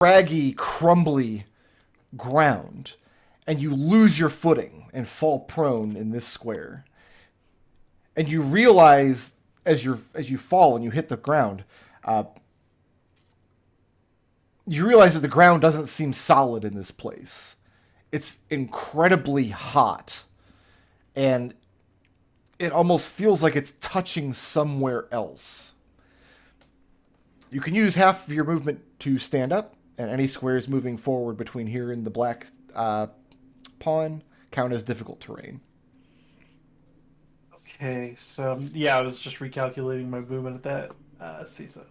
craggy, crumbly ground, and you lose your footing and fall prone in this square. And you realize as you fall and you hit the ground, you realize that the ground doesn't seem solid in this place. It's incredibly hot, and it almost feels like it's touching somewhere else. You can use half of your movement to stand up, and any squares moving forward between here and the black pawn count as difficult terrain. Okay, so yeah, I was just recalculating my movement at that. Let's see, so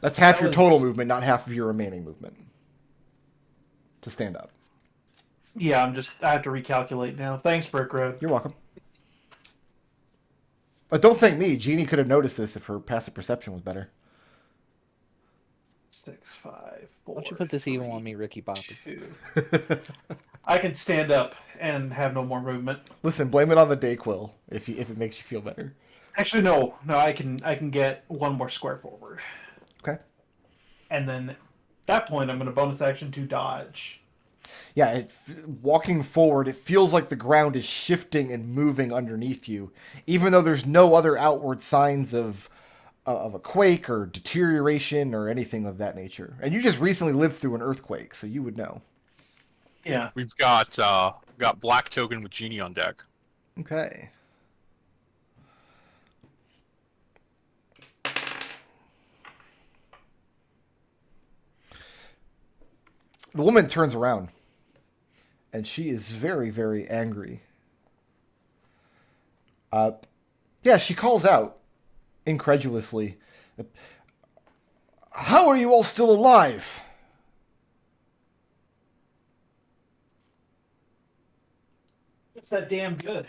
that's half your total movement, not half of your remaining movement to stand up. Yeah, I have to recalculate now. Thanks, Brick Road. You're welcome. But don't thank me. Jeannie could have noticed this if her passive perception was better. 6, 5, 4. Don't you put this evil on me, Ricky Bobby. 2. I can stand up and have no more movement. Listen, blame it on the Dayquil if it makes you feel better. Actually, no. I can get one more square forward. Okay. And then at that point, I'm going to bonus action to dodge. Yeah, walking forward, it feels like the ground is shifting and moving underneath you, even though there's no other outward signs of a quake or deterioration or anything of that nature. And you just recently lived through an earthquake, so you would know. Yeah. We've got Black Token with Genie on deck. Okay. The woman turns around, and she is very, very angry. Yeah, she calls out, incredulously, "How are you all still alive?" It's that damn good.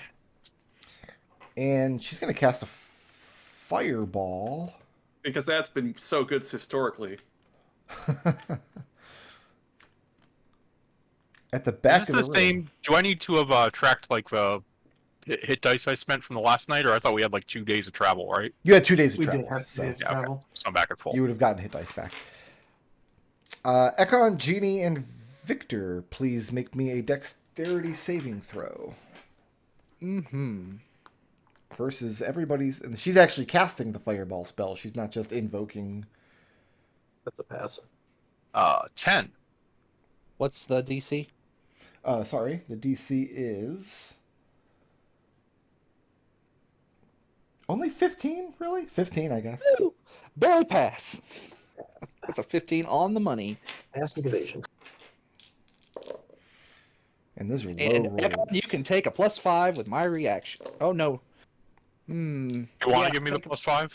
And she's going to cast a fireball. Because that's been so good historically. At the back Is of this the the room. same? Do I need to have tracked like the hit dice I spent from the last night, or I thought we had like 2 days of travel, right? You had 2 days of We travel. did have so days of Yeah, okay. travel. So I'm back at full. you would have gotten hit dice back. Ekon, Genie, and Victor, please make me a dexterity saving throw. Mm-hmm. Versus everybody's... And she's actually casting the fireball spell. She's not just invoking... That's a pass. 10. What's the DC? Sorry, the DC is... Only 15, really? 15, I guess. Ooh, barely pass. That's a 15 on the money. Pass with evasion. And those are low And rolls. Ekon, you can take a +5 with my reaction. Oh no. You want to give me the +5?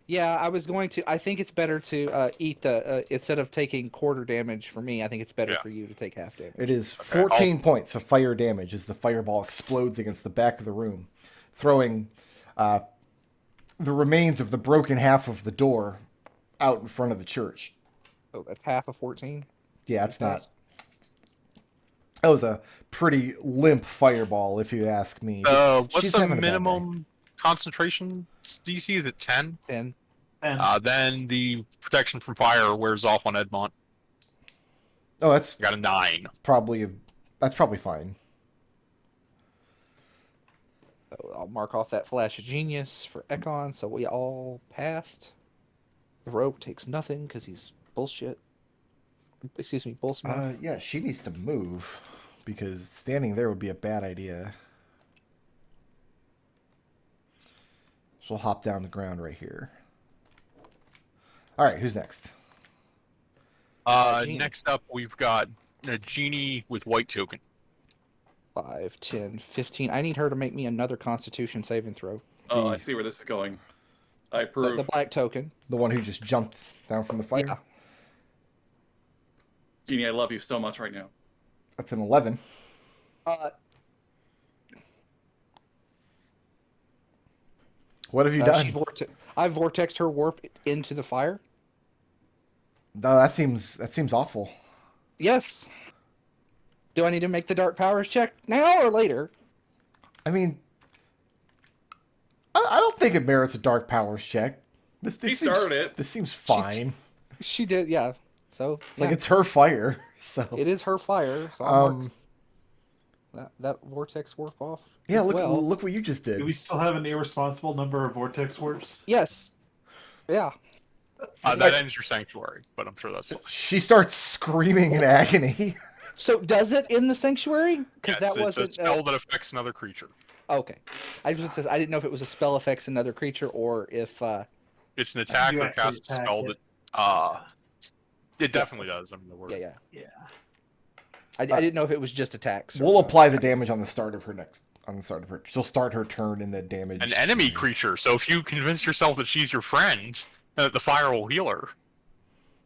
Yeah, I was going to. I think it's better to eat the instead of taking quarter damage for me. I think it's better for you to take half damage. It is 14 points of fire damage as the fireball explodes against the back of the room, throwing the remains of the broken half of the door out in front of the church. Oh, that's half of 14. Yeah, it's not. That was a pretty limp fireball, if you ask me. What's She's the having a bad day. minimum concentration DC? Is it 10? 10. And Then the protection from fire wears off on Edmont. Oh, that's I got a 9. probably fine. So I'll mark off that flash of genius for Ekon, so we all passed. The rogue takes nothing because he's bullshit. Excuse me, bullsmith. Yeah, she needs to move because standing there would be a bad idea. She'll hop down the ground right here. All right, who's next? Genie. Next up, we've got a Genie with White Token. 5, 10, 15. I need her to make me another Constitution saving throw. Oh, I see where this is going. I approve. The black token. The one who just jumped down from the fire? Yeah. Jeannie, I love you so much right now. That's an 11. What have you done? I vortexed her warp into the fire. No, that seems awful. Yes. Do I need to make the dark powers check now or later? I mean, I don't think it merits a dark powers check. This He seems, started it. This seems fine. She did, yeah. So It's like it's her fire. So it is her fire. So I'll mark um, that vortex warp off. yeah. as Look, well. look what you just Do did. we still have an irresponsible number of vortex warps? Yes. Yeah. That ends your sanctuary, but I'm sure that's fine. She starts screaming in agony. So does it in the sanctuary? Because Yes, that it's a wasn't spell that affects another creature. okay. I didn't know if it was a spell affects another creature or if It's an attack You or actually cast a attack spell it. that it definitely does. I mean, the word. yeah. Yeah. I didn't know if it was just attacks. We'll apply the damage on the start of her next. On the start of her, she'll start her turn in the damage. An enemy creature. So if you convince yourself that she's your friend, the fire will heal her.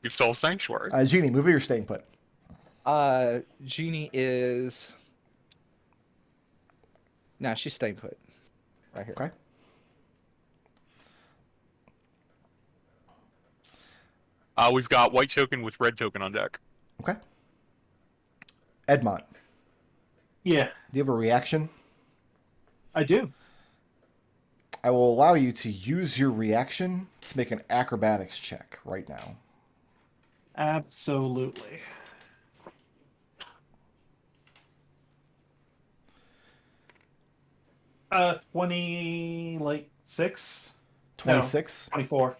You still have sanctuary. Genie, move your staying put. Genie is. Nah, she's staying put. Right here. Okay. We've got white token with red token on deck. Okay. Edmont, Yeah, do you have a reaction? I do. I will allow you to use your reaction to make an acrobatics check right now. Absolutely. Uh, 20, like, 6? 26. 24.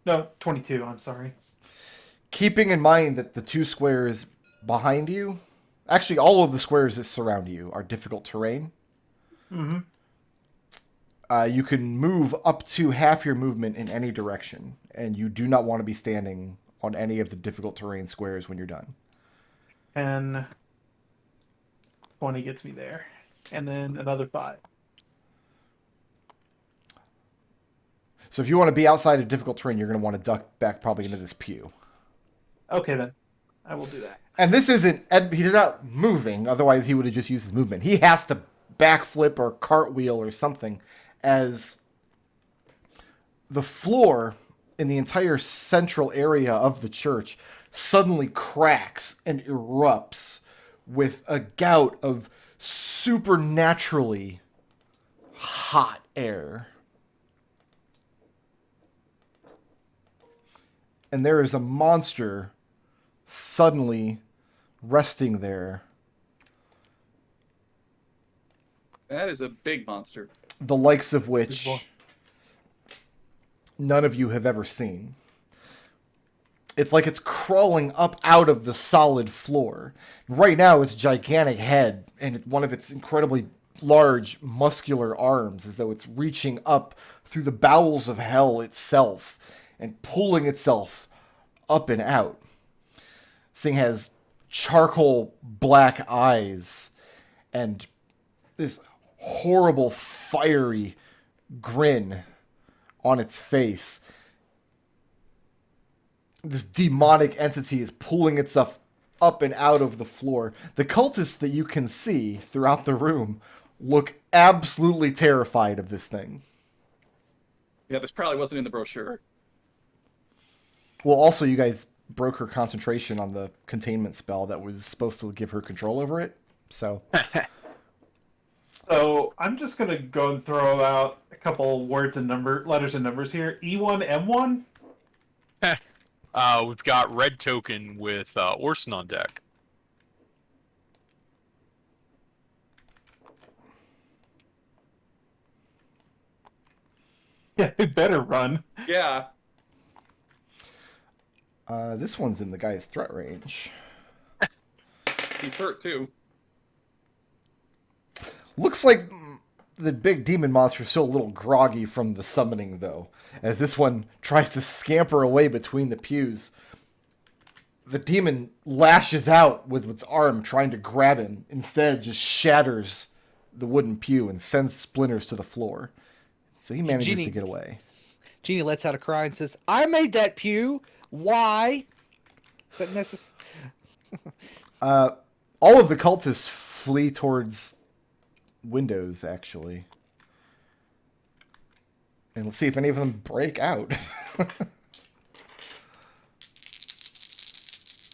No, 22, I'm sorry. Keeping in mind that the two squares behind you, actually all of the squares that surround you are difficult terrain. Mm-hmm. You can move up to half your movement in any direction, and you do not want to be standing on any of the difficult terrain squares when you're done. And 20 gets me there. And then another 5. So if you want to be outside of difficult terrain, you're going to want to duck back probably into this pew. Okay, then. I will do that. And this isn't, he's not moving, otherwise he would have just used his movement. He has to backflip or cartwheel or something, as the floor in the entire central area of the church suddenly cracks and erupts with a gout of supernaturally hot air. And there is a monster suddenly resting there. That is a big monster. The likes of which none of you have ever seen. It's like it's crawling up out of the solid floor. Right now, its gigantic head and one of its incredibly large, muscular arms, as though it's reaching up through the bowels of hell itself and pulling itself up and out. This thing has charcoal black eyes and this horrible, fiery grin on its face. This demonic entity is pulling itself up and out of the floor. The cultists that you can see throughout the room look absolutely terrified of this thing. Yeah, this probably wasn't in the brochure. Well, also, you guys broke her concentration on the containment spell that was supposed to give her control over it. So, So I'm just gonna go and throw out a couple letters and numbers here. E1, M1. We've got red token with Orson on deck. Yeah, they better run. Yeah. this one's in the guy's threat range. He's hurt too. Looks like the big demon monster is still a little groggy from the summoning, though, as this one tries to scamper away between the pews. The demon lashes out with its arm, trying to grab him. Instead, just shatters the wooden pew and sends splinters to the floor. So he manages to get away. Genie lets out a cry and says, "I made that pew. Why?" Is that necessary? All of the cultists flee towards windows, actually. And let's see if any of them break out.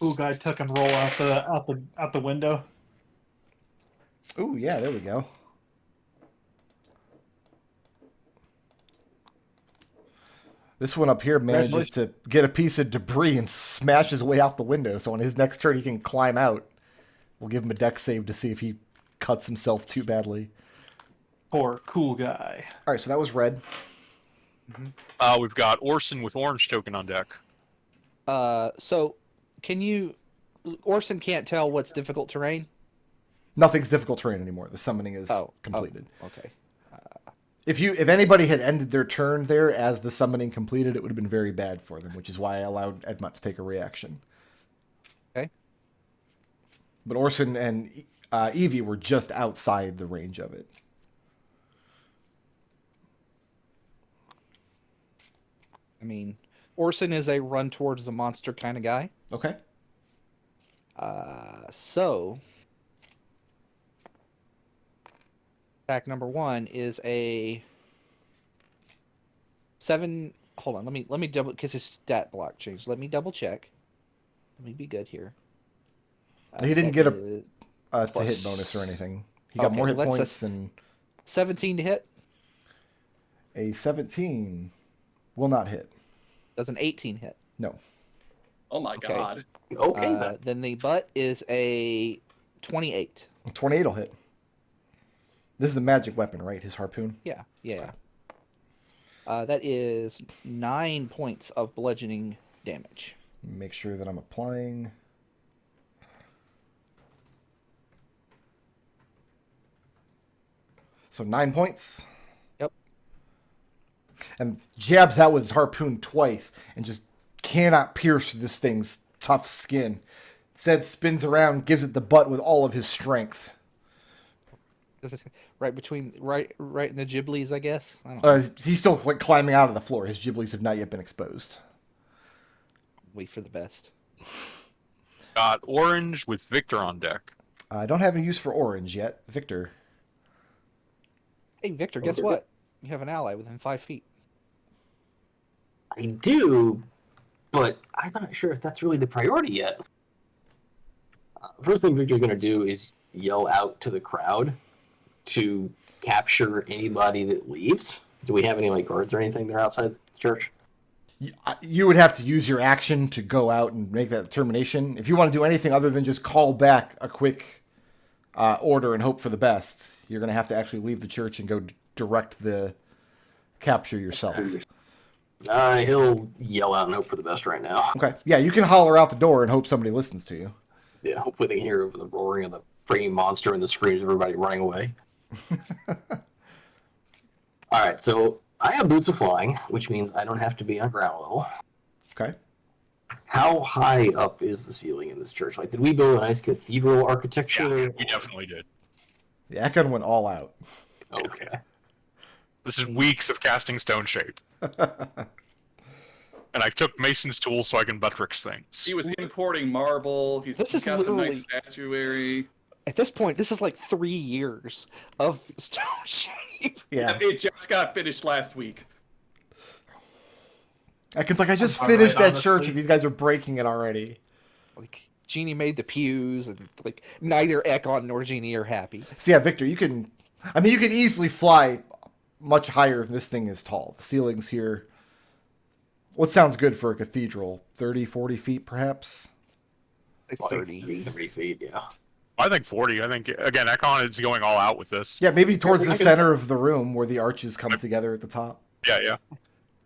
Ooh, guy tuck and roll out the window. Ooh, yeah, there we go. This one up here manages to get a piece of debris and smash his way out the window. So on his next turn, he can climb out. We'll give him a dex save to see if he cuts himself too badly. Poor cool guy. All right, so that was red. We've got Orson with orange token on deck. So can you... Orson can't tell what's difficult terrain? Nothing's difficult terrain anymore. The summoning is completed. Okay. If anybody had ended their turn there as the summoning completed, it would have been very bad for them, which is why I allowed Edmont to take a reaction. Okay. But Orson and Evie were just outside the range of it. I mean, Orson is a run towards the monster kind of guy. Okay. So attack number 1 is a 7. Hold on, let me double, because his stat block changed. Let me double check. Let me be good here. He didn't get a plus- to hit bonus or anything. He got Okay, more hit let's points than 17 to hit. a 17 will not hit. Does an 18 hit? No. Oh my Okay. god. Okay, then. Then the butt is a 28. 28 will hit. This is a magic weapon, right? His harpoon? Yeah. That is 9 points of bludgeoning damage. Make sure that I'm applying. So 9 points. Yep. And jabs out with his harpoon twice and just cannot pierce this thing's tough skin. Instead spins around, gives it the butt with all of his strength. Right in the giblies, I guess. I don't know. He's still climbing out of the floor. His giblies have not yet been exposed. Wait for the best. Got orange with Victor on deck. I don't have any use for orange yet. Victor. Hey, Victor, guess what? You have an ally within 5 feet. I do, but I'm not sure if that's really the priority yet. First thing Victor's going to do is yell out to the crowd to capture anybody that leaves. Do we have any guards or anything there outside the church? You would have to use your action to go out and make that determination. If you want to do anything other than just call back a quick order and hope for the best, you're going to have to actually leave the church and go direct the capture yourself. He'll yell out and hope for the best right now. Okay. Yeah, you can holler out the door and hope somebody listens to you. Yeah, hopefully they can hear over the roaring of the freaking monster and the screams of everybody running away. All right, so I have boots of flying, which means I don't have to be on ground level. Okay. How high up is the ceiling in this church? Did we build a nice cathedral architecture? Yeah, we definitely did. The Ekon went all out. Okay. This is weeks of casting stone shape. And I took Mason's tools so I can buttricks things. He was importing marble. He's This is got some nice literally- statuary. At this point, this is like 3 years of stone shape. Yeah. It just got finished last week. Ekon's like, I just Am I finished right, that church honestly? and these guys are breaking it already. Jeannie made the pews, and neither Ekon nor Jeannie are happy. So yeah, Victor, you can easily fly much higher than this thing is tall. The ceilings here, what sounds good for a cathedral? 30, 40 feet perhaps? Like 30 feet, yeah. I think 40. I think, again, Ekon is going all out with this. Yeah, maybe towards the center of the room where the arches come together at the top. Yeah.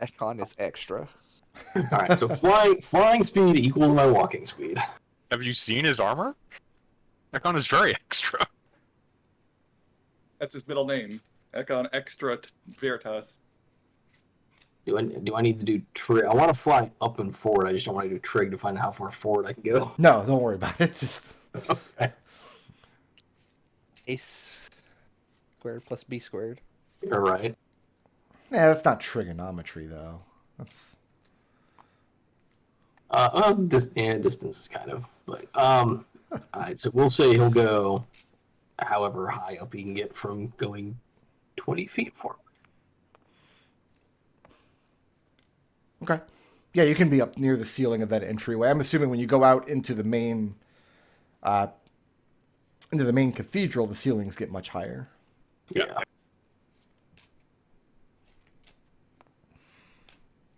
Ekon is extra. All right, so flying speed equal to my walking speed. Have you seen his armor? Ekon is very extra. That's his middle name. Ekon Extra Veritas. Do I need to do trig? I want to fly up and forward. I just don't want to do trig to find out how far forward I can go. No, don't worry about it. Just Okay. A squared plus B squared. All right. that's not trigonometry though. That's Distance is kind of, but all right. So we'll say he'll go however high up he can get from going 20 feet forward. okay. Yeah, you can be up near the ceiling of that entryway. I'm assuming when you go out into the main cathedral, the ceilings get much higher. Yeah.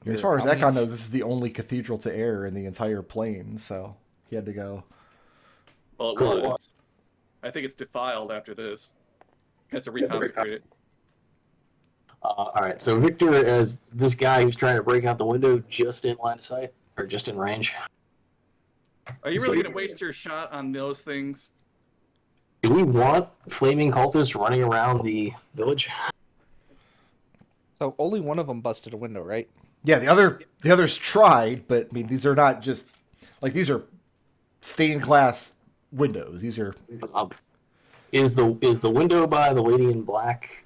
As far as How many- Ekon knows, this is the only cathedral to air in the entire plane, so he had to go. Well, it Cool. was. I think it's defiled after this. Got to reconsecrate it. All right, so Victor, as this guy who's trying to break out the window, just in line of sight or just in range. Are you really going to waste your shot on those things? Do we want flaming cultists running around the village? So only one of them busted a window, right? Yeah, the others tried, but I mean, these are not just like these are stained glass windows. These are Is the window by the lady in black?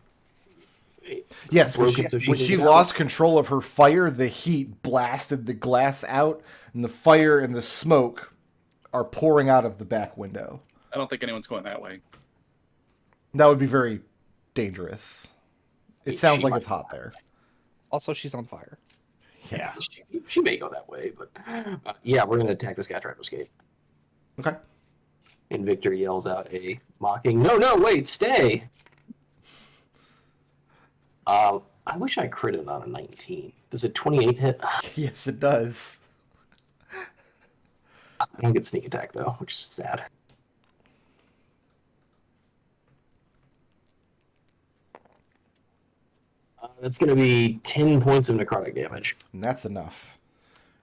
yes. When broken so when can she get out? lost control of her fire, the heat blasted the glass out, and the fire and the smoke are pouring out of the back window. I don't think anyone's going that way. That would be very dangerous. It sounds She like might it's hot there. Also, she's on fire. Yeah. She may go that way, but yeah, we're gonna attack this guy trying to escape. Okay. And Victor yells out a mocking, "No, wait, stay!" I wish I critted on a 19. Does a 28 hit? Yes, it does. I don't get sneak attack though, which is sad. That's going to be 10 points of necrotic damage. And that's enough.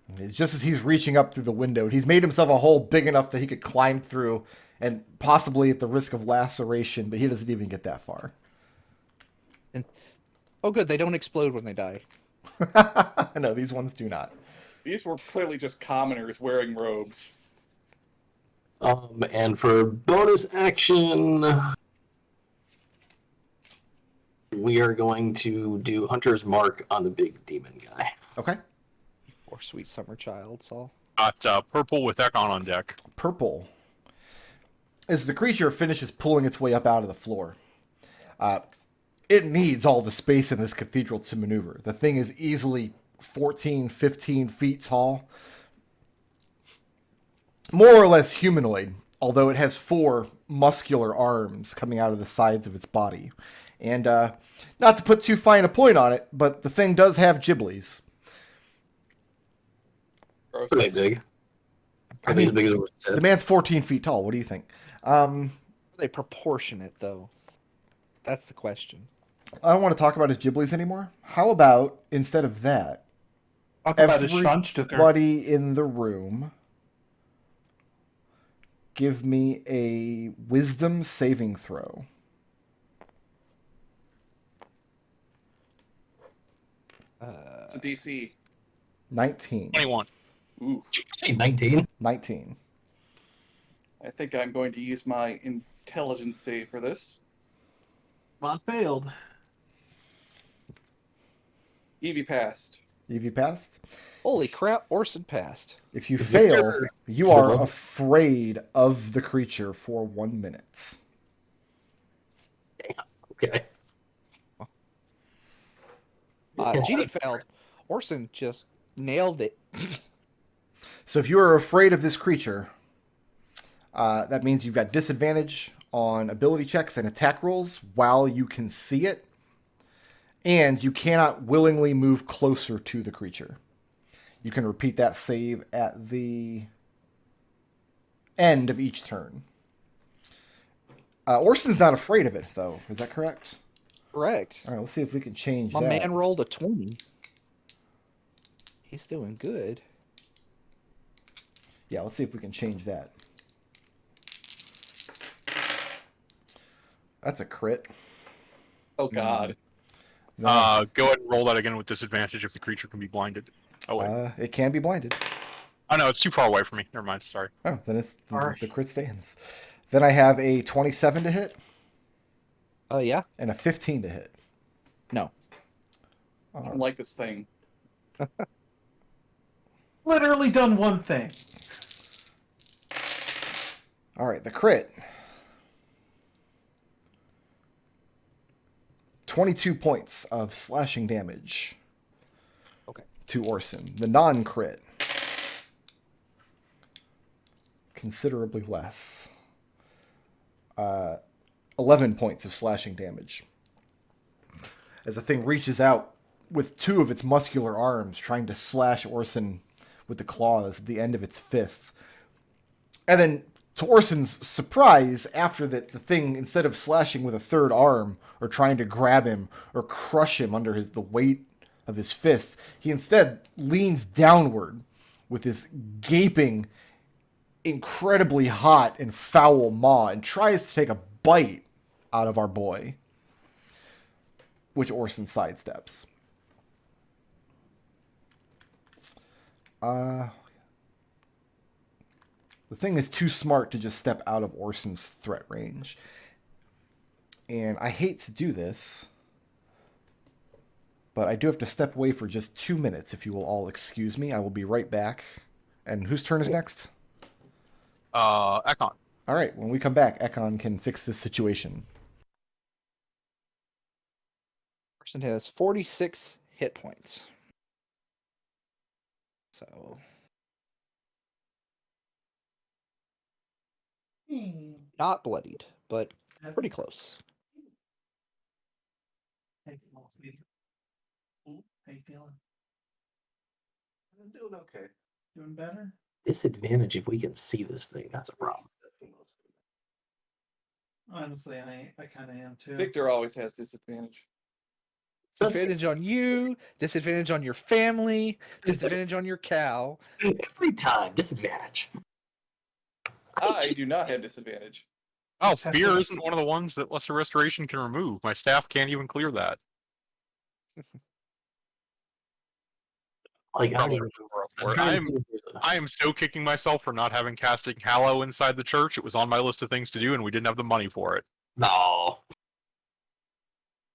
And it's just as he's reaching up through the window, he's made himself a hole big enough that he could climb through, and possibly at the risk of laceration, but he doesn't even get that far. And oh, good, they don't explode when they die. No, these ones do not. These were clearly just commoners wearing robes. And for bonus action, we are going to do Hunter's Mark on the big demon guy. Okay. Or sweet summer child, Saul. Got purple with Ekon on deck. Purple. As the creature finishes pulling its way up out of the floor, it needs all the space in this cathedral to maneuver. The thing is easily 14, 15 feet tall. More or less humanoid, although it has 4 muscular arms coming out of the sides of its body. And not to put too fine a point on it, but the thing does have giblies. Gross. Pretty big. I I think mean, as big as what it The said. man's 14 feet tall. What do you think? Are they proportionate, though? That's the question. I don't want to talk about his giblies anymore. How about, instead of that, Talk about his Schwanzstücker. everybody in the room give me a wisdom saving throw. It's a DC. 19. 21. Ooh. Did you say 19? 19. I think I'm going to use my intelligence save for this. Not failed. Evie passed. Have you passed? Holy crap, Orson passed. If you Victor, fail, you is it are one? afraid of the creature for 1 minute. Okay. Genie failed. Orson just nailed it. So if you are afraid of this creature, that means you've got disadvantage on ability checks and attack rolls while you can see it. And you cannot willingly move closer to the creature. You can repeat that save at the end of each turn. Orson's not afraid of it, though. Is that correct? Correct. All right, let's see if we can change My that. man rolled a 20. He's doing good. Yeah, let's see if we can change that. That's a crit. Oh God. No, Go ahead and roll that again with disadvantage if the creature can be blinded. Oh wait. it can be blinded. Oh no, it's too far away from me. Never mind. Sorry. Oh, then it's Alright. the crit stands. Then I have a 27 to hit Yeah? and a 15 to hit. No. I don't like this thing. Literally done one thing. All right, the crit. 22 points of slashing damage. Okay. To Orson. The non-crit. Considerably less. 11 points of slashing damage. As the thing reaches out with two of its muscular arms trying to slash Orson with the claws at the end of its fists. And then, to Orson's surprise, after that, the thing, instead of slashing with a third arm or trying to grab him or crush him under the weight of his fists, he instead leans downward with his gaping, incredibly hot and foul maw and tries to take a bite out of our boy, which Orson sidesteps. The thing is too smart to just step out of Orson's threat range. And I hate to do this, but I do have to step away for just 2 minutes, if you will all excuse me. I will be right back. And whose turn is next? Ekon. All right, when we come back, Ekon can fix this situation. Person has 46 hit points. So not bloodied, but pretty close. How you feeling? I'm doing okay. Doing better? Disadvantage if we can see this thing. That's a problem. Honestly, I kind of am too. Victor always has disadvantage. Disadvantage on you, disadvantage on your family, disadvantage on your cow. Every time, disadvantage. I do not have disadvantage. Oh, fear isn't one of the ones that Lesser Restoration can remove. My staff can't even clear that. Like, I don't Probably even remember up I'm for it. trying to think if there's a- I am so kicking myself for not having casting Hallow inside the church. It was on my list of things to do, and we didn't have the money for it. No.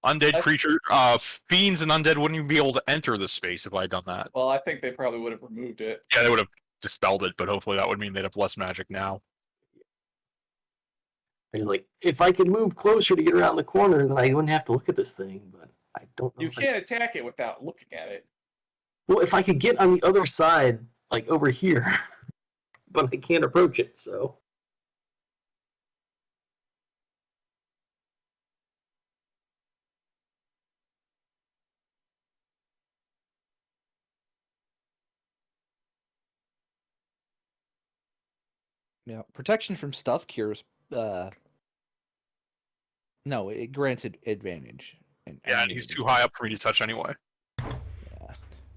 Undead I- creature, fiends and undead wouldn't even be able to enter this space if I had done that. Well, I think they probably would have removed it. Yeah, they would have dispelled it, but hopefully that would mean they'd have less magic now. And like, if I could move closer to get around the corner, then I wouldn't have to look at this thing. But I don't know. You if I- can't attack it without looking at it. Well, if I could get on the other side, like over here, but I can't approach it, so. Yeah, protection from stuff cures. No, it grants advantage. And Yeah, and he's too high up for me to touch anyway. Yeah.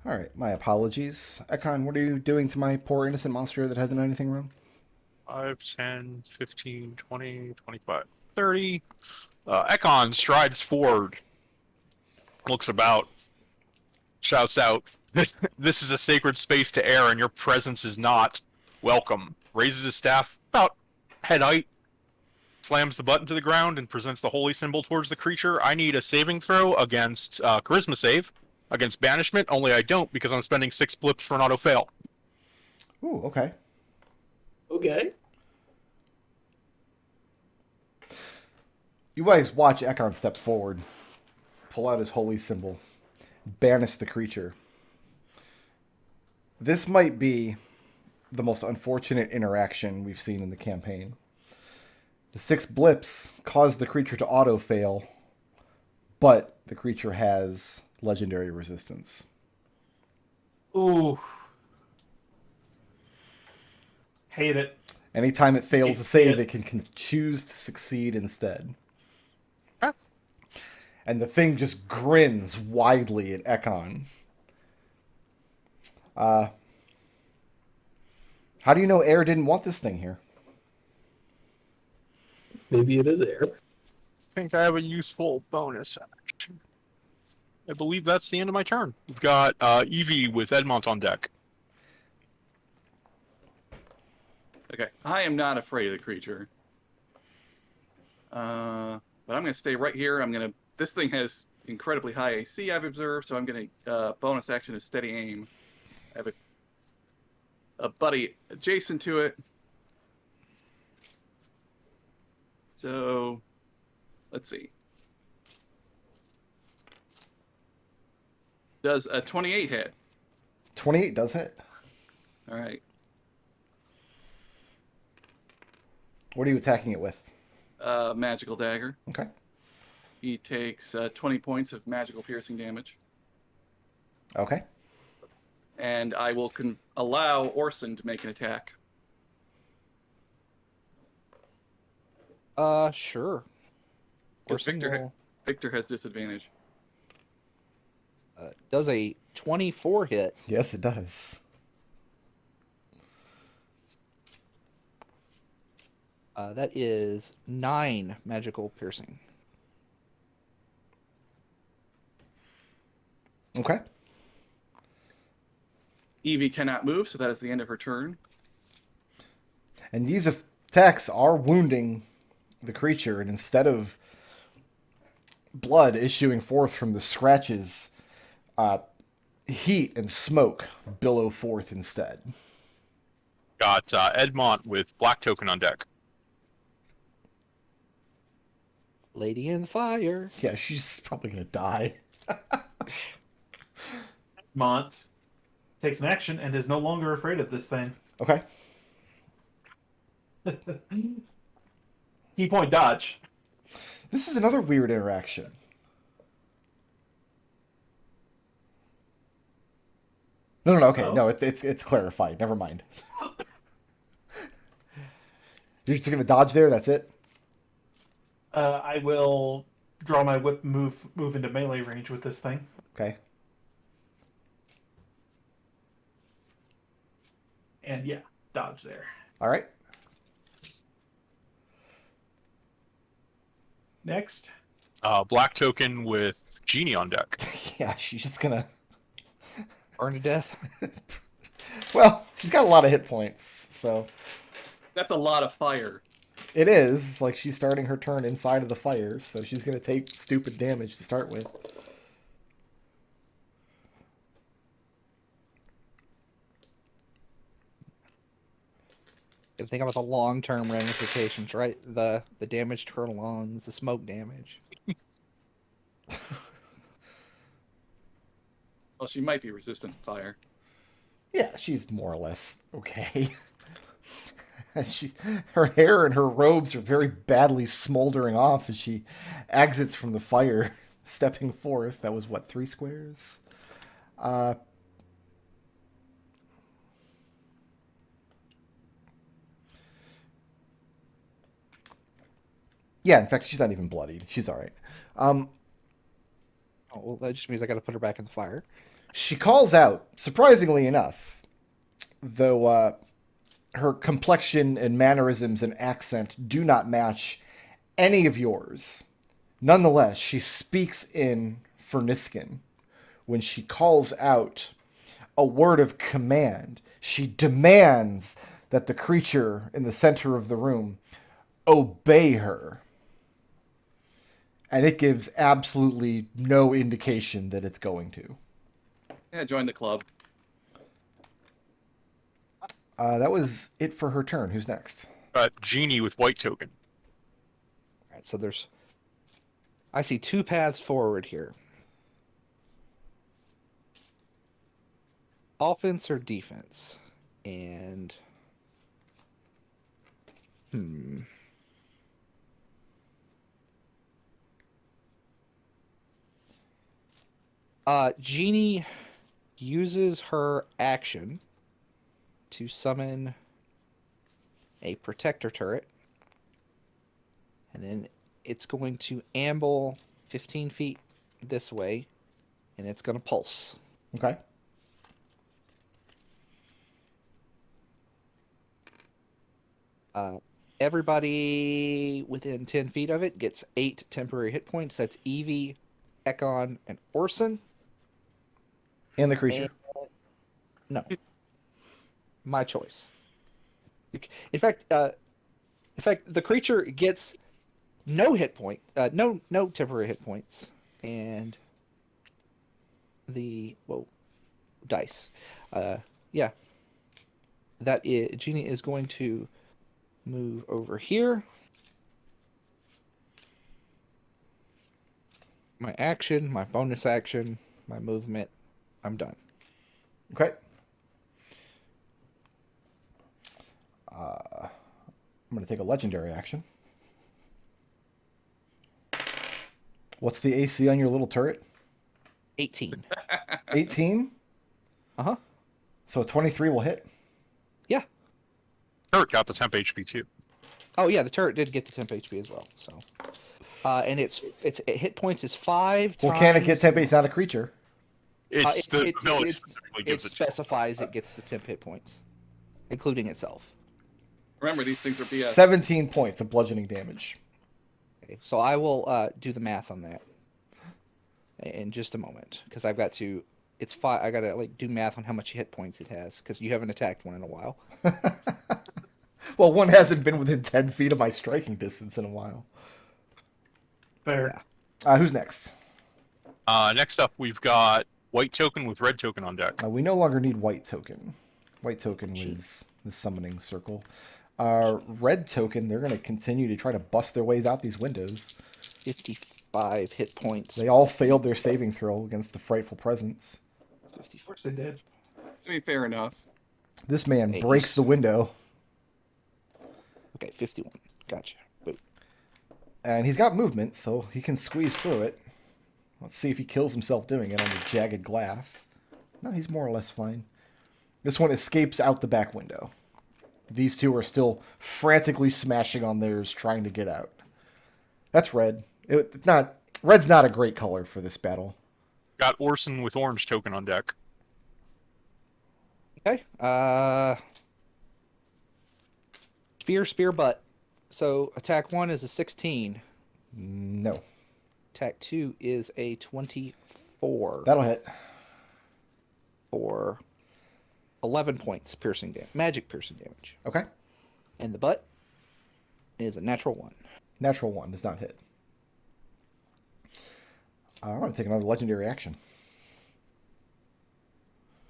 All right, my apologies. Ekon, what are you doing to my poor innocent monster that hasn't done anything wrong? 5, 10, 15, 20, 25, 30. Ekon strides forward, looks about, shouts out, "This is a sacred space to air, and your presence is not welcome." Raises his staff about head height, slams the button to the ground, and presents the holy symbol towards the creature. I need a saving throw against charisma save. Against banishment, only I don't because I'm spending 6 blips for an auto fail. Ooh, okay. Okay. You guys watch Ekon step forward, pull out his holy symbol, banish the creature. This might be the most unfortunate interaction we've seen in the campaign. The 6 blips cause the creature to auto-fail, but the creature has legendary resistance. Ooh. Hate it. Anytime it fails a save, it can choose to succeed instead. Huh. And the thing just grins widely at Ekon. How do you know Air didn't want this thing here? Maybe it is air. I think I have a useful bonus action. I believe that's the end of my turn. We've got Evie with Edmont on deck. Okay, I am not afraid of the creature. But I'm going to stay right here. This thing has incredibly high AC, I've observed, so I'm going to bonus action is steady aim. I have a buddy adjacent to it. So, let's see. Does a 28 hit? 28 does hit. All right. What are you attacking it with? Magical dagger. Okay. He takes 20 points of magical piercing damage. Okay. And I will allow Orson to make an attack. Sure. Because Orson Victor has disadvantage. does a 24 hit. Yes, it does. That is 9 magical piercing. Okay. Evie cannot move, so that is the end of her turn. And these attacks are wounding the creature, and instead of blood issuing forth from the scratches, heat and smoke billow forth instead. Got Edmont with black token on deck. Lady in the fire. Yeah, she's probably going to die. Mont takes an action and is no longer afraid of this thing. Okay. Key point dodge. This is another weird interaction. No, okay. Oh. No, it's clarified. Never mind. You're just going to dodge there? That's it? I will draw my whip, move into melee range with this thing. Okay. And yeah, dodge there. All right. Next. Black token with Genie on deck. Yeah, she's just going to... Burn to death. Well, she's got a lot of hit points, so... That's a lot of fire. It is. Like, she's starting her turn inside of the fire, so she's going to take stupid damage to start with. You think about the long-term ramifications, right? The damage to her lungs, the smoke damage. Well, she might be resistant to fire. Yeah, she's more or less okay. Her hair and her robes are very badly smoldering off as she exits from the fire, stepping forth. That was, what, 3 squares? Yeah, in fact, she's not even bloodied. She's all right. Oh, well, that just means I got to put her back in the fire. She calls out, surprisingly enough, though her complexion and mannerisms and accent do not match any of yours. Nonetheless, she speaks in Ferniskin when she calls out a word of command. She demands that the creature in the center of the room obey her. And it gives absolutely no indication that it's going to. Yeah, join the club. That was it for her turn. Who's next? Genie with white token. All right, so I see 2 paths forward here. Offense or defense? And... Genie uses her action to summon a protector turret. And then it's going to amble 15 feet this way, and it's going to pulse. Okay. Everybody within 10 feet of it gets 8 temporary hit points. That's Evie, Ekon, and Orson. And the creature. No. My choice. In fact, the creature gets no hit point, no temporary hit points, and the dice. Yeah. Genie is going to move over here. My action, my bonus action, my movement. I'm done. Okay. I'm going to take a legendary action. What's the AC on your little turret? 18. 18? Uh-huh. So 23 will hit. Yeah. Turret got the temp HP too. Oh yeah, the turret did get the temp HP as well. So, and its hit points is 5 Well, times. can it get temp? It's not a creature. It's the ability specifically It gives it. specifies it gets the temp hit points, including itself. Remember, these things are BS. 17 points of bludgeoning damage. Okay, so I will do the math on that in just a moment because I've got to. It's 5. I gotta like do math on how much hit points it has because you haven't attacked one in a while. Well, one hasn't been within 10 feet of my striking distance in a while. Fair. Who's next? Next up, we've got white token with red token on deck. We no longer need white token. White token was the summoning circle. Red token, they're going to continue to try to bust their ways out these windows. 55 hit points. They all failed their saving throw against the frightful presence. 54. Of course they did. I mean, fair enough. This man Hey, breaks the window, Okay, 51. Gotcha. Boom. and he's got movement, so he can squeeze through it. Let's see if he kills himself doing it under jagged glass. No, he's more or less fine. This one escapes out the back window. These two are still frantically smashing on theirs, trying to get out. That's red. Red's not a great color for this battle. Got Orson with orange token on deck. Okay. Spear, butt. So attack 1 is a 16. No. Attack 2 is a 24 That'll hit. for 11 points piercing damage, magic piercing damage. Okay. And the butt is a natural 1. Natural 1 does not hit. I want to take another legendary action.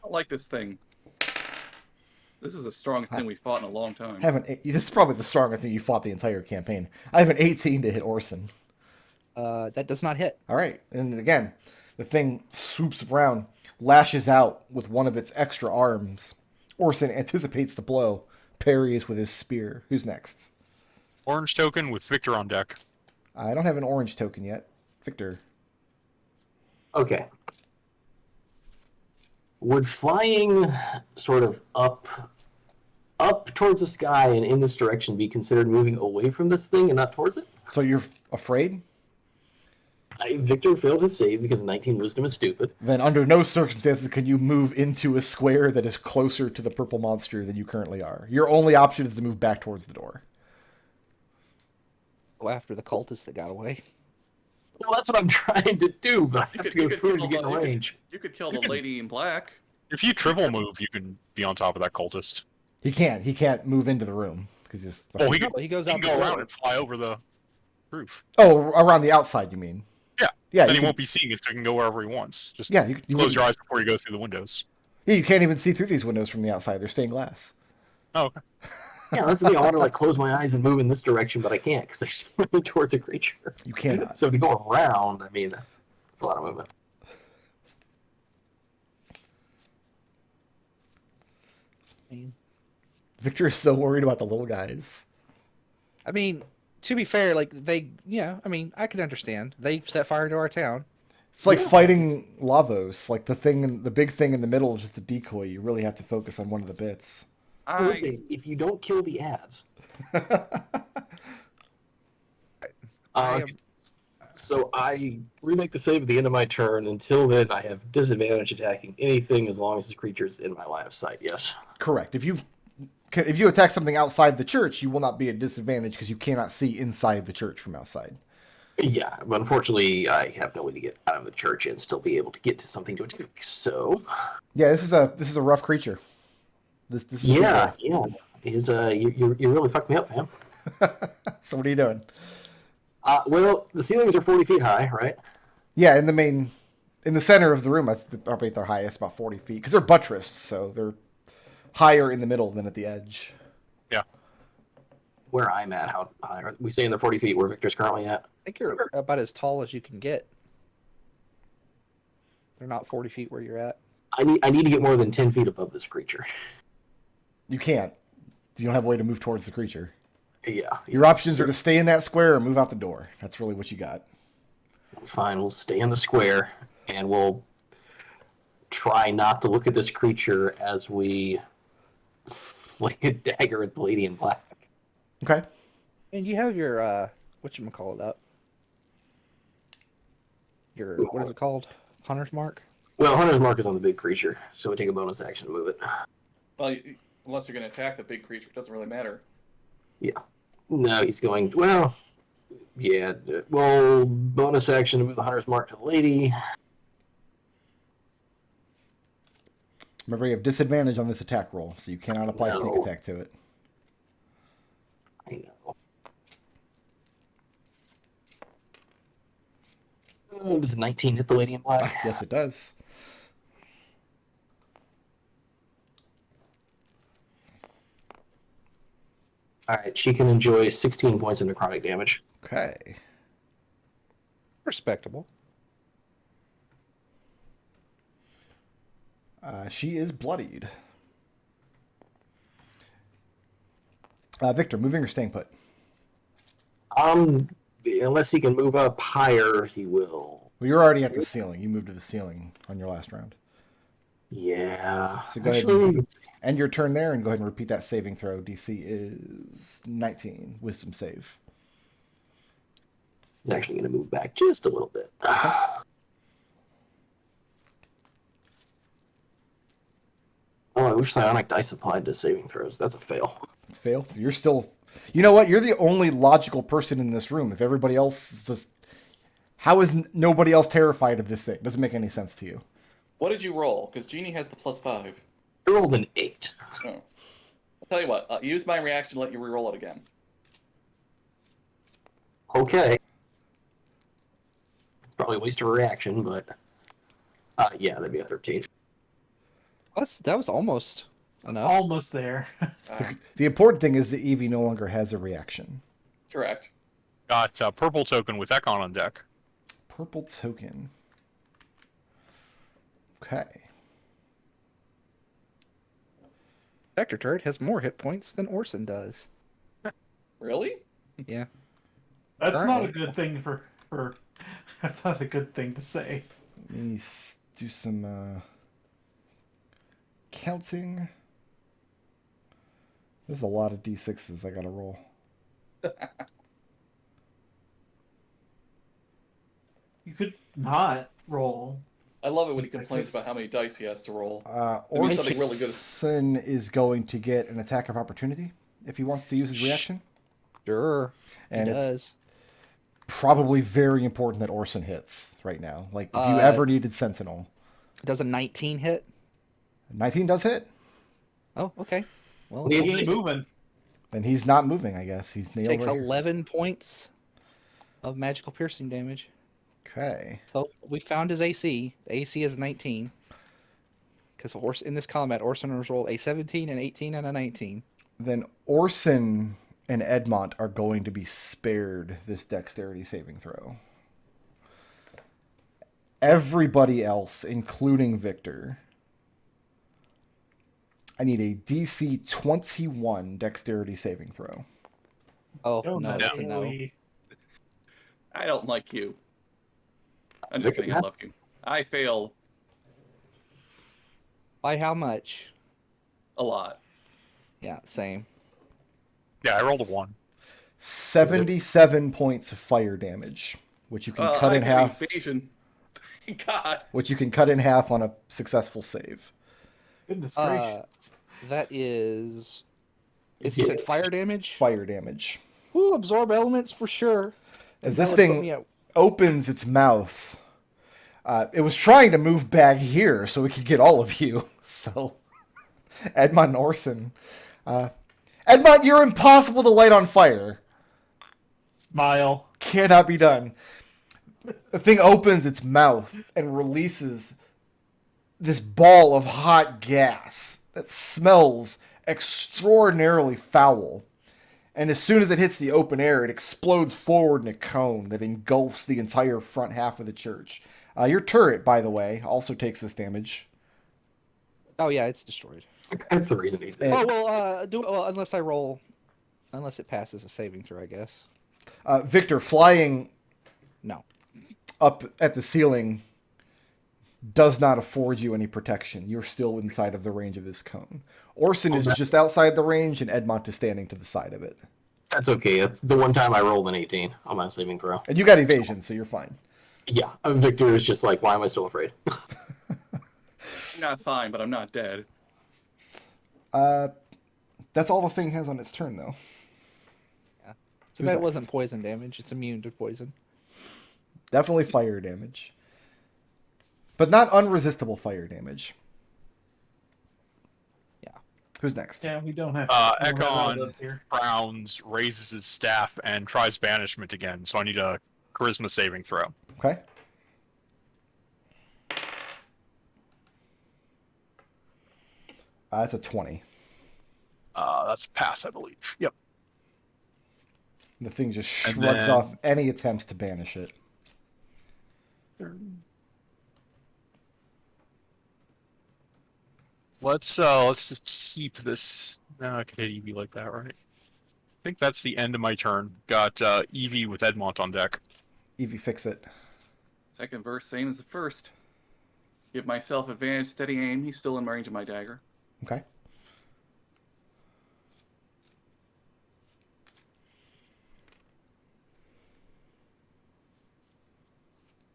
I like this thing. This is the strongest thing we've fought in a long time. This is probably the strongest thing you fought the entire campaign. I have an 18 to hit Orson. That does not hit. All right. And again, the thing swoops around, lashes out with one of its extra arms. Orson anticipates the blow, parries with his spear. Who's next? Orange token with Victor on deck. I don't have an orange token yet. Victor. Okay. Would flying sort of up towards the sky and in this direction be considered moving away from this thing and not towards it? So you're afraid? Victor failed his save because 19 wisdom is stupid. Then under no circumstances can you move into a square that is closer to the purple monster than you currently are. Your only option is to move back towards the door. Go after the cultist that got away. Well, that's what I'm trying to do, but I have to go through to get in you range. You could kill the lady in black. If you triple move, you can be on top of that cultist. He can't move into the room because he's Oh, he He goes can out go the around door. and fly over the roof. around the outside, you mean? Yeah. Yeah. Then You he won't be seeing it, so he can go wherever he wants. Just close you your eyes before you go through the windows. Yeah, you can't even see through these windows from the outside. They're stained glass. Oh, okay. Yeah, that's the thing. I want to like close my eyes and move in this direction, but I can't because they're swimming towards a creature. You cannot. So to go around, I mean, that's a lot of movement. Victor is so worried about the little guys. I mean, to be fair, like I can understand. They set fire to our town. It's like fighting Lavos. Like the big thing in the middle is just a decoy. You really have to focus on one of the bits. Listen, if you don't kill the ads. So I remake the save at the end of my turn. Until then, I have disadvantage attacking anything as long as the creature's in my line of sight. Yes. Correct. If you attack something outside the church, you will not be at disadvantage because you cannot see inside the church from outside. Yeah, but unfortunately, I have no way to get out of the church and still be able to get to something to attack. So. Yeah, this is a rough creature. This is a Yeah. You really fucked me up, fam. So what are you doing? Well, the ceilings are 40 feet high, right? Yeah, in the center of the room, that's probably their highest, about 40 feet, because they're buttressed, so they're higher in the middle than at the edge. Yeah. Where I'm at, how high are we saying they're 40 feet where Victor's currently at? I think you're about as tall as you can get. They're not 40 feet where you're at. I need to get more than 10 feet above this creature. You can't. You don't have a way to move towards the creature. Yeah. Your options are to stay in that square or move out the door. That's really what you got. It's fine. We'll stay in the square, and we'll try not to look at this creature as we fling a dagger at the lady in black. Okay. And you have your whatchamacallit up. Your what is it called? Hunter's mark? Well, Hunter's Mark is on the big creature, so we take a bonus action to move it. Well, unless you're going to attack the big creature, it doesn't really matter. Yeah. No, he's going. Well, yeah. Well, bonus action to move the Hunter's Mark to the lady. Remember, you have disadvantage on this attack roll, so you cannot apply sneak No. attack to it. I know. Does 19 hit the lady in black? Yes, it does. All right, she can enjoy 16 points of necrotic damage. Okay. Respectable. She is bloodied. Victor, moving or staying put? Unless he can move up higher, he will. Well, you're already at the ceiling. You moved to the ceiling on your last round. Yeah. So go ahead and end your turn there and go ahead and repeat that saving throw. DC is 19. Wisdom save. He's actually going to move back just a little bit. Oh, I wish psionic dice applied to saving throws. That's a fail. It's failed. You're still... You know what? You're the only logical person in this room. If everybody else is just... How is nobody else terrified of this thing? Doesn't make any sense to you. What did you roll? Because Genie has the +5. I rolled an 8. Oh. I'll tell you what. Use my reaction to let you re-roll it again. Okay. Probably waste a reaction, but... yeah, that'd be a 13. That was almost enough. Almost there. The important thing is that Evie no longer has a reaction. Correct. Got a purple token with Ekon on deck. Purple token. Okay. Vector turret has more hit points than Orson does. Really? Yeah. That's not a Currently. good thing for. That's not a good thing to say. Let me do some counting. There's a lot of D6s I gotta roll. You could not roll. I love it when he complains about how many dice he has to roll. Orson means something really good. is going to get an attack of opportunity if he wants to use his reaction. Sure. And He it's does. probably very important that Orson hits right now. Like, if you ever needed Sentinel. Does a 19 hit? 19 does hit. Oh, okay. Well, He He it ain't moving. Then he's not moving, I guess. He's nailed takes right here. 11 points of magical piercing damage. Okay. So we found his AC. The AC is 19. Because in this combat, Orson has rolled a 17, an 18, and a 19. Then Orson and Edmont are going to be spared this dexterity saving throw. Everybody else, including Victor, I need a DC 21 dexterity saving throw. Oh, Don't no, that's a no. necessarily- I don't like you. I'm just kidding. I love you. I failed By how much? a lot. Yeah, same. Yeah, I rolled a 1. 77 points of fire damage, which you can cut I in have half. Evasion. Thank God. Which you can cut in half on a successful save. Goodness gracious. That is... Is he said fire damage? Fire damage. Ooh, absorb elements for sure. As That this would put thing me at- opens its mouth, it was trying to move back here so it could get all of you. So, Edmont and Orson. Edmont, you're impossible to light on fire. Smile. Cannot be done. The thing opens its mouth and releases this ball of hot gas that smells extraordinarily foul. And as soon as it hits the open air, it explodes forward in a cone that engulfs the entire front half of the church. Your turret, by the way, also takes this damage. Oh, yeah, it's destroyed. That's the reason he did. And- Oh, well, unless I roll... Unless it passes a saving throw, I guess. Victor, flying No. up at the ceiling, does not afford you any protection. You're still inside of the range of this cone. Orson is that- just outside the range, and Edmont is standing to the side of it. That's okay. That's the one time I rolled an 18 on my saving throw. And you got evasion, so you're fine. Yeah, Victor is just like, why am I still afraid? I'm not fine, but I'm not dead. That's all the thing has on its turn, though. Too Who's bad it next? wasn't poison damage. It's immune to poison. Definitely fire damage. But not unresistible fire damage. Yeah. Who's next? Yeah, we don't have. we don't have all Ekon those here. frowns, raises his staff, and tries banishment again. So I need a charisma saving throw. Okay. That's a 20. That's a pass, I believe. Yep. The thing just And shrugs then- off any attempts to banish it. Let's just keep this. No, I can hit Evie like that, right? I think that's the end of my turn. Got Evie with Edmont on deck. Evie, fix it. Second verse, same as the first. Give myself advantage, steady aim. He's still in range of my dagger. Okay.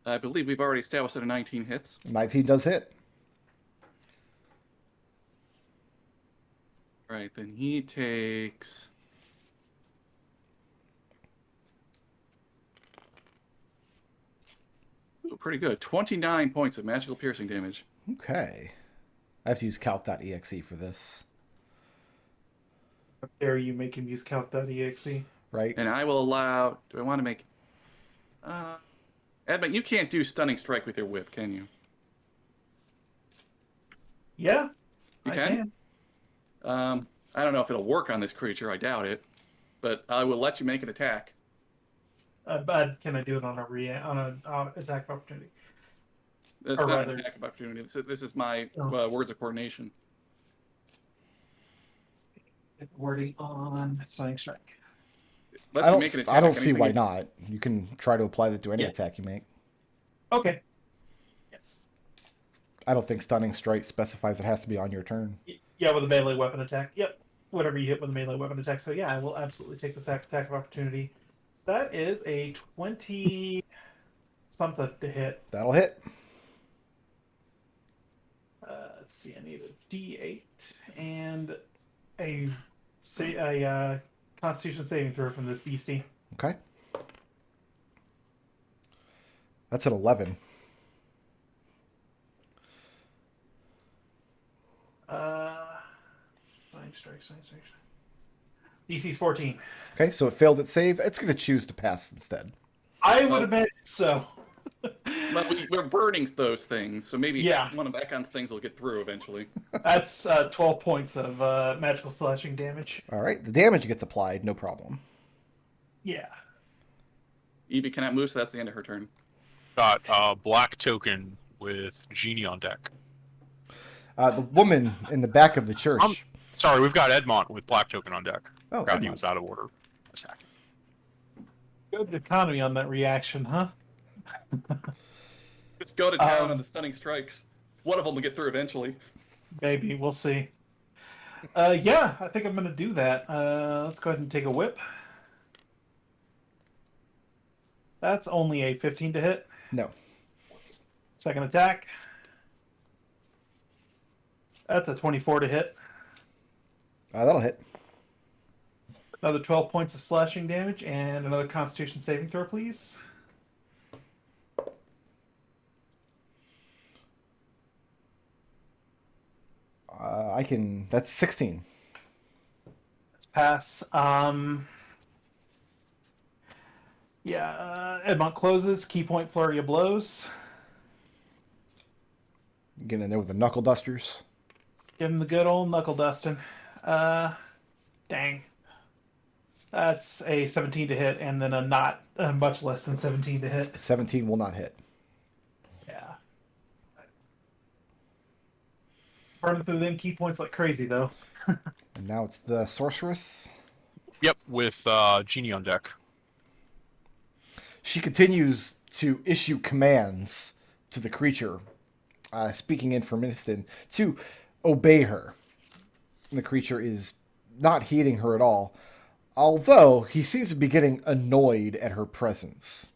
I believe we've already established that a 19 hits. 19 does hit. Right, then he takes... Ooh, pretty good. 29 points of magical piercing damage. Okay. I have to use calc.exe for this, How dare you make him use calc.exe? right? And I will allow... Do I want to make... Edmund, you can't do Stunning Strike with your whip, can you? Yeah, You I can? can. I don't know if it'll work on this creature. I doubt it. But I will let you make an attack. But can I do it on a attack of opportunity? That's Or not rather- an attack of opportunity. This is my Oh. words of coordination. Wording on Stunning Strike. Let I you make an don't, attack. I don't see anything why you- not. You can try to apply that to any Yeah. attack you make. Okay. I don't think Stunning Strike specifies it has to be on your turn. Yeah, with a melee weapon attack. Yep. Whatever you hit with a melee weapon attack. So yeah, I will absolutely take this attack of opportunity. That is a 20 something to hit. That'll hit. Let's see, I need a D8 and a Constitution saving throw from this beastie. Okay. That's an 11. Strike. DC's 14. Okay, so it failed its save. It's going to choose to pass instead. I would imagine so. But we're burning those things, so maybe Yeah. one of Ekon's things will get through eventually. That's 12 points of magical slashing damage. All right, the damage gets applied, no problem. Yeah. Evie cannot move, so that's the end of her turn. Got black token with Eugenia on deck. The woman in the back of the church. Sorry, we've got Edmont with black token on deck. Oh, Forgot he Edmont. was out of order. A second. Good economy on that reaction, huh? Just go to town Um, on the Stunning Strikes. One of them will get through eventually. Maybe. We'll see. Yeah, I think I'm going to do that. Let's go ahead and take a whip. That's only a 15 to hit. No. Second attack. That's a 24 to hit. That'll hit. Another 12 points of slashing damage and another Constitution saving throw, please. I can. That's 16. Let's pass. Edmont closes. Key point flurry of blows. Get in there with the knuckle dusters. Give him the good old knuckle dusting. Dang. That's a 17 to hit, and then a not much less than 17 to hit. 17 will not hit. Yeah. Burning through them key points like crazy, though. And now it's the sorceress. Yep, with Genie on deck. She continues to issue commands to the creature speaking in for Ministon, to obey her. And the creature is not heeding her at all, although he seems to be getting annoyed at her presence.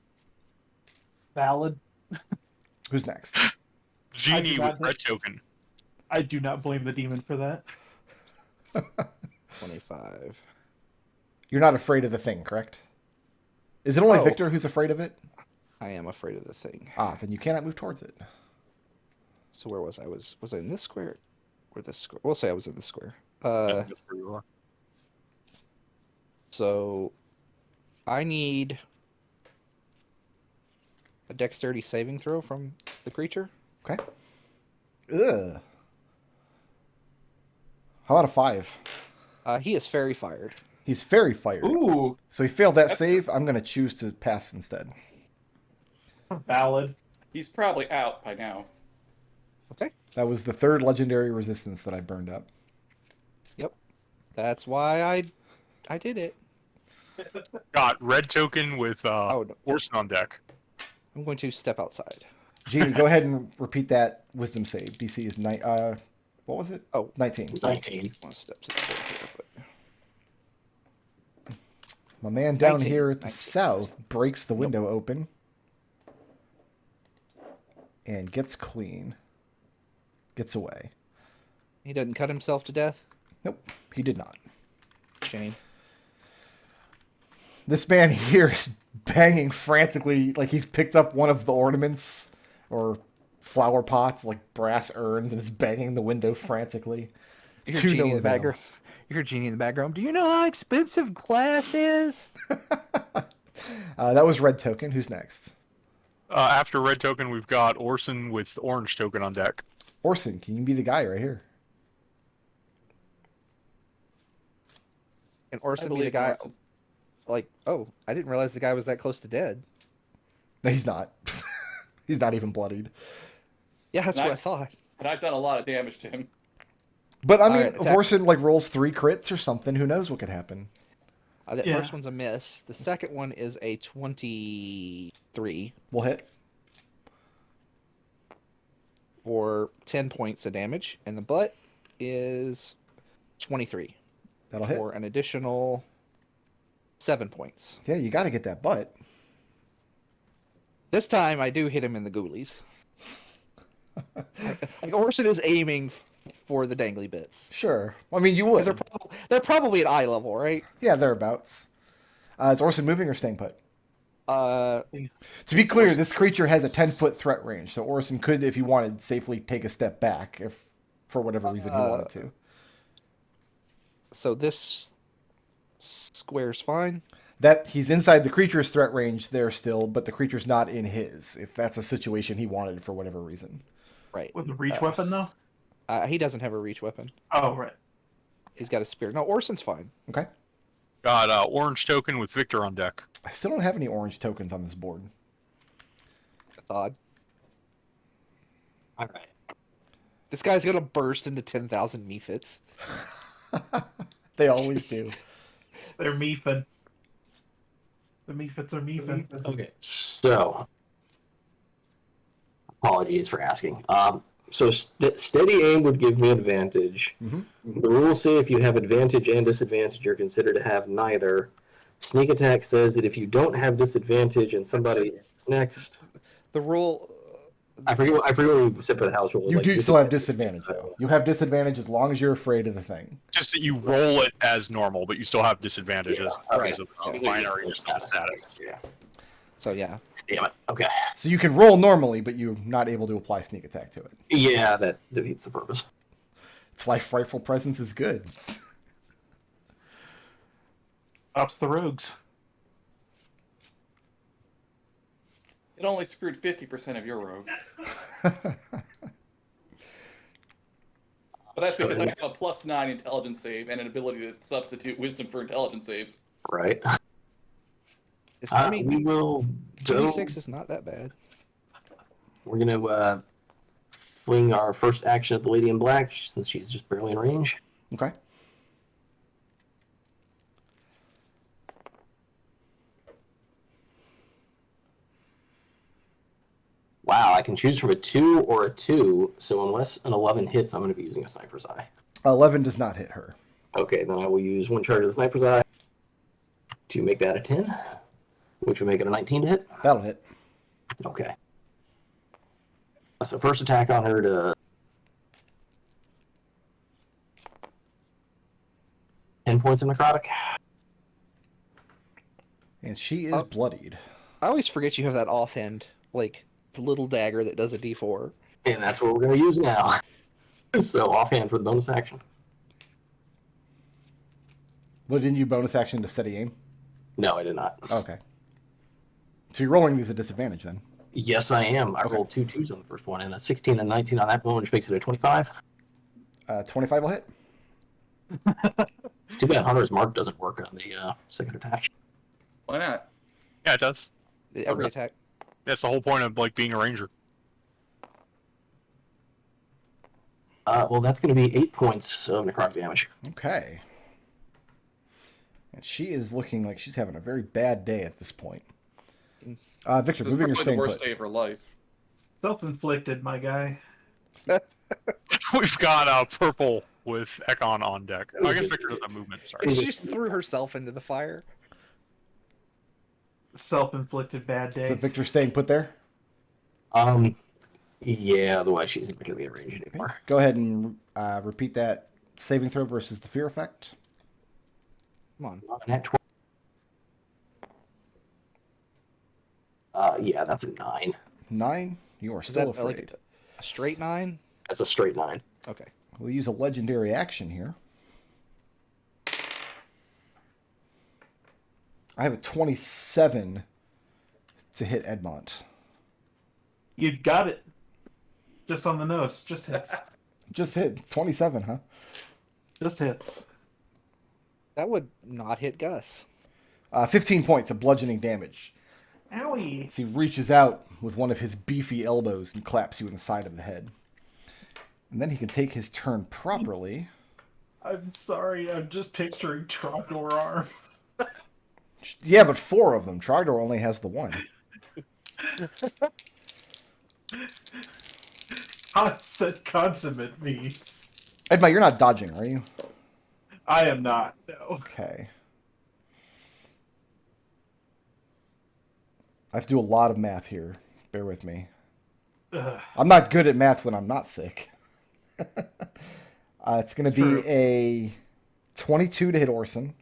Valid. Who's next? Genie not with red token. I do not blame the demon for that. 25. You're not afraid of the thing, correct? Is it only Oh. Victor who's afraid of it? I am afraid of the thing. Ah, then you cannot move towards it. So where was I? Was I in this square? Or this square? We'll say I was in this square. That's where you are. So I need a dexterity saving throw from the creature. Okay. Ugh. How about a 5? He is fairy fired. He's fairy fired. Ooh, So he failed that save. I'm going to choose to pass instead. valid. He's probably out by now. Okay. That was the third legendary resistance that I burned up. Yep. That's why I did it. Got red token with Oh, no. Orson on deck. I'm going to step outside. Genie, go ahead and repeat that wisdom save. DC is what was it? Oh. 19. 19. I want to step to the board here, but My man down 19. here at the 19. south breaks the window open and gets clean. Gets away. he doesn't cut himself to death. Nope, he did not. Shame. This man here is banging frantically, like he's picked up one of the ornaments or flower pots, like brass urns, and is banging the window frantically. You hear To Genie no in the avail. background. You hear Genie in the background. Do you know how expensive glass is? That was red token. Who's next? After red token, we've got Orson with orange token on deck. Orson, can you be the guy right here? And I Orson be the believe guy. Orson. Like, oh, I didn't realize the guy was that close to dead. No, he's not. He's not even bloodied. Yeah, that's what I Nice. thought. And I've done a lot of damage to him. But I mean, Alright, if attack. Orson like rolls 3 crits or something, who knows what could happen? That Yeah. first one's a miss. The second one is a 23 We'll hit. for 10 points of damage, and the butt is 23 That'll hit. for an additional 7 points. Yeah, you got to get that butt. This time I do hit him in the ghoulies. Like Orson is aiming for the dangly bits. Sure. I mean, you 'Cause would. they're probably at eye level, right? Yeah, thereabouts. Is Orson moving or staying put? Uh, To be clear, this creature has a 10-foot threat range, so Orson could, if he wanted, safely take a step back if, for whatever reason, he wanted to. so this square's fine. That he's inside the creature's threat range there still, but the creature's not in his. If that's a situation he wanted for whatever reason. Right. With a reach weapon, though? He doesn't have a reach weapon. Oh, right. He's got a spear. No, Orson's fine. Okay. Got orange token with Victor on deck. I still don't have any orange tokens on this board. That's odd. All right. This guy's gonna burst into 10,000 mephits. They always do. They're meefing. The meefits are meefing. Okay. So, apologies for asking. So steady aim would give me advantage. Mhm. The rules say if you have advantage and disadvantage, you're considered to have neither. Sneak attack says that if you don't have disadvantage and somebody is next, The rule. I forget what we said for the house rule. You like, do still have disadvantage, though. You have disadvantage as long as you're afraid of the thing. Just that you roll it as normal, but you still have disadvantages Yeah, because of okay. binary status. Yeah. So yeah. Damn it. Okay. So you can roll normally, but you're not able to apply sneak attack to it. Yeah, that defeats the purpose. That's why frightful presence is good. Ups the rogues. It only screwed 50% of your rogues. But that's So- because I have a +9 intelligence save and an ability to substitute wisdom for intelligence saves. Right. I mean, we will go. 26 is not that bad. We're gonna fling our first action at the lady in black since she's just barely in range. Okay. Wow, I can choose from a 2 or a 2, so unless an 11 hits, I'm going to be using a Sniper's Eye. 11 does not hit her. Okay, then I will use 1 charge of the Sniper's Eye to make that a 10, which would make it a 19 to hit. That'll hit. Okay. So first attack on her to 10 points of necrotic. And she is bloodied. I always forget you have that offhand, like, the little dagger that does a d4. And that's what we're going to use now. So offhand for the bonus action. Well, didn't you bonus action to steady aim? No, I did not. Okay. So you're rolling these at disadvantage then? Yes, I am. I rolled 2 2s on the first one, and a 16 and 19 on that one, which makes it a 25. 25 will hit. It's too bad Hunter's Mark doesn't work on the second attack. Why not? Yeah, it does. Every attack. That's the whole point of like being a ranger. Well, that's going to be 8 points of necrotic damage. Okay. And she is looking like she's having a very bad day at this point. Victor, This is moving your probably staying the worst put. day of her life. Self-inflicted, my guy. We've got purple with Ekon on deck. Oh, I guess Victor doesn't have movement. Sorry. She just threw herself into the fire. Self-inflicted bad day. So Victor staying put there? Yeah, otherwise she's not going to be in range anymore. Go ahead and repeat that saving throw versus the fear effect. Come on. Nat 20. Yeah, that's a 9. 9. You are Is still that like afraid. a straight 9? That's a straight 9. Okay. We'll use a legendary action here. I have a 27 to hit Edmont. You got it. Just on the nose. Just hits. Just hit 27, huh? Just hits. That would not hit Gus. 15 points of bludgeoning damage. Owie. As he reaches out with one of his beefy elbows and claps you in the side of the head. And then he can take his turn properly. I'm sorry. I'm just picturing Trogdor arms. Yeah, but 4 of them. Trogdor only has the 1. I said consummate beast. Edmont, you're not dodging, are you? I am not. No. Okay. I have to do a lot of math here. Bear with me. Ugh. I'm not good at math when I'm not sick. It's going to be True. a 22 to hit Orson.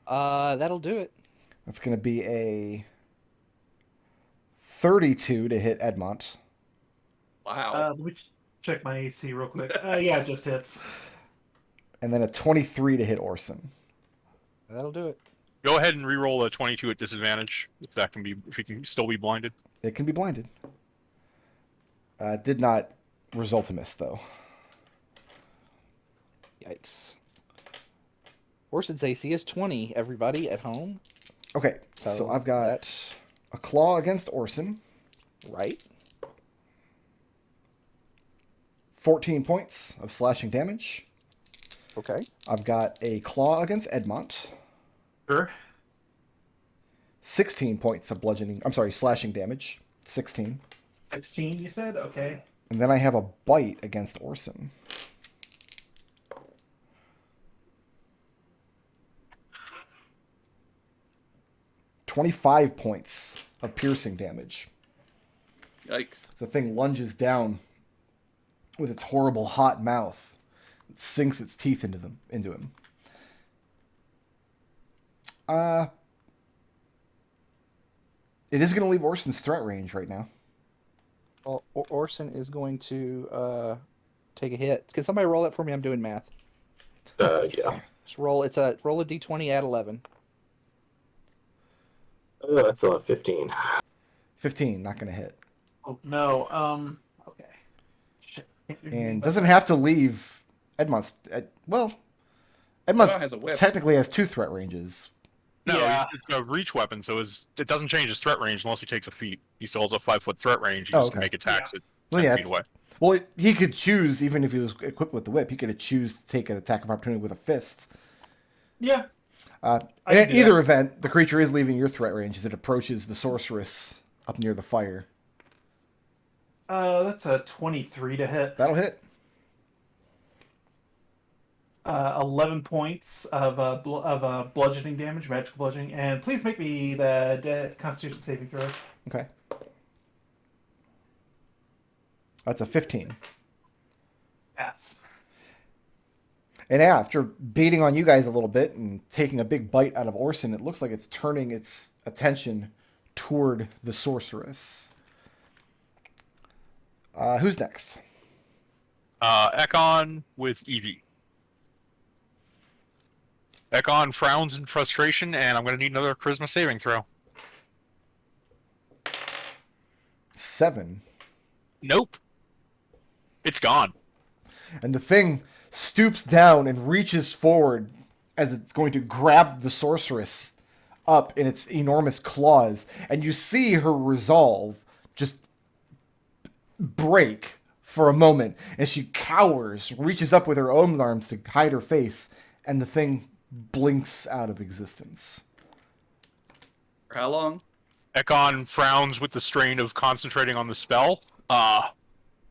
That'll do it. That's going to be a 32 to hit Edmont. Wow. Let me check my AC real quick. Yeah, it just hits. And then a 23 to hit Orson. That'll do it. Go ahead and re-roll a 22 at disadvantage if he can still be blinded. It can be blinded. Did not result a miss, though. Yikes. Orson's AC is 20, everybody at home. Okay, so So I've got a claw against Orson. Right? 14 points of slashing damage. Okay. I've got a claw against Edmont. Sure. 16 points of slashing damage. 16. 16, you said? Okay. And then I have a bite against Orson. $25 points of piercing damage. Yikes. The thing lunges down with its horrible hot mouth. It sinks its teeth into him. It is going to leave Orson's threat range right now. Well, Orson is going to take a hit. Can somebody roll that for me? I'm doing math. Yeah. Just roll. It's a roll a d20 at 11. That's a 15. 15, not going to hit. Oh, no. Okay. Shit. And doesn't have to leave Edmont's. Edmont has a whip. technically has 2 threat ranges. No, Yeah. it's a reach weapon, so it doesn't change his threat range unless he takes a feat. He still has a 5-foot threat range. He Oh, just okay. can make attacks at 10 Well, yeah, feet away. Well, he could choose, even if he was equipped with the whip, he could choose to take an attack of opportunity with a fist. Yeah. I In can do either that. event, the creature is leaving your threat range as it approaches the sorceress up near the fire. That's a 23 to hit. That'll hit. 11 points of bludgeoning damage, magical bludgeoning, and please make me the Constitution saving throw. Okay. That's a 15. Pass. And yeah, after beating on you guys a little bit and taking a big bite out of Orson, it looks like it's turning its attention toward the sorceress. Who's next? Ekon with Evie. Ekon frowns in frustration, and I'm going to need another charisma saving throw. 7. Nope. It's gone. And the thing stoops down and reaches forward as it's going to grab the sorceress up in its enormous claws. And you see her resolve just break for a moment as she cowers, reaches up with her own arms to hide her face, and the thing blinks out of existence. For how long? Ekon frowns with the strain of concentrating on the spell.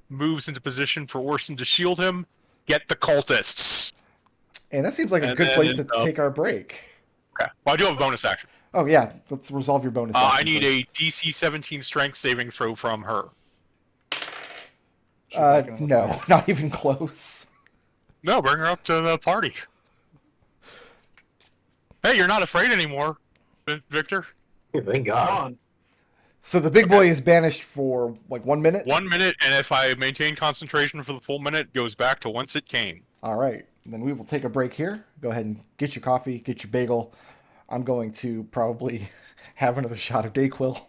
Moves into position for Orson to shield him. Get the cultists. And that seems like a And good then place to take our break. Okay. Well, I do have a bonus action. Oh yeah, let's resolve your bonus. I action need first. a DC 17 strength saving throw from her. She's not gonna No, fight. not even close. No, bring her up to the party. Hey, you're not afraid anymore, Victor. Thank Come God. on. So the big boy is banished for like 1 minute. 1 minute, and if I maintain concentration for the full minute, it goes back to whence it came. All right, then we will take a break here. Go ahead and get your coffee, get your bagel. I'm going to probably have another shot of Dayquil.